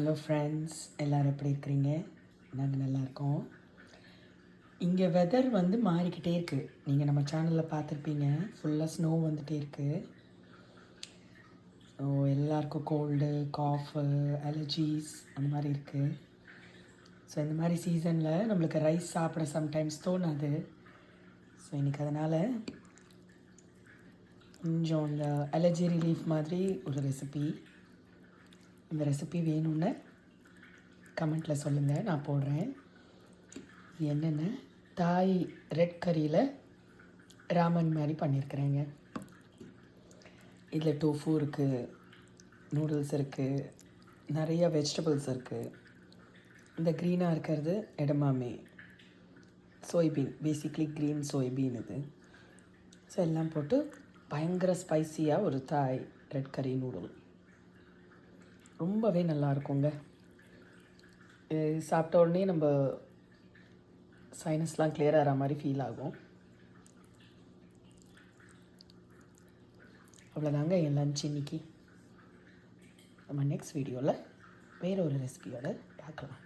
Hello friends, எல்லோரும் எப்படி இருக்கிறீங்க? நாங்கள் நல்லா இருக்கோம். இங்கே வெதர் வந்து மாறிக்கிட்டே இருக்குது. நீங்கள் நம்ம சேனலில் பார்த்துருப்பீங்க, ஃபுல்லாக ஸ்னோ வந்துகிட்டே இருக்குது. ஸோ எல்லாருக்கும் கோல்டு, காஃபு, அலர்ஜிஸ் அந்த மாதிரி இருக்குது. ஸோ இந்த மாதிரி சீசனில் நம்மளுக்கு ரைஸ் சாப்பிட சம்டைம்ஸ் தோணாது. ஸோ இன்றைக்கி அதனால் கொஞ்சம் இந்த அலர்ஜி ரிலீஃப் மாதிரி ஒரு ரெசிபி. இந்த ரெசிபி வேணும்னு கமெண்ட்டில் சொல்லுங்கள், நான் போடுறேன். என்னென்ன தாய் ரெட் கறியில் ராமன் மாதிரி பண்ணியிருக்கிறேங்க. இதில் டோஃபு இருக்குது, நூடுல்ஸ் இருக்குது, நிறைய வெஜிடபிள்ஸ் இருக்குது. இந்த க்ரீனாக இருக்கிறது எடமாமே சோய்பீன், பேசிக்லி க்ரீன் சோய்பீன் இது. ஸோ எல்லாம் போட்டு பயங்கர ஸ்பைஸியாக ஒரு தாய் ரெட் கறி நூடுல் ரொம்பவே நல்லா இருக்குங்க. சாப்பிட்ட உடனே நம்ம சைனஸ்லாம் கிளியர் ஆகிற மாதிரி ஃபீல் ஆகும். அவ்வளோதாங்க என் லன்ச் இன்னைக்கு. நம்ம நெக்ஸ்ட் வீடியோவில் வேறு ஒரு ரெசிபியோடு பார்க்கலாம்.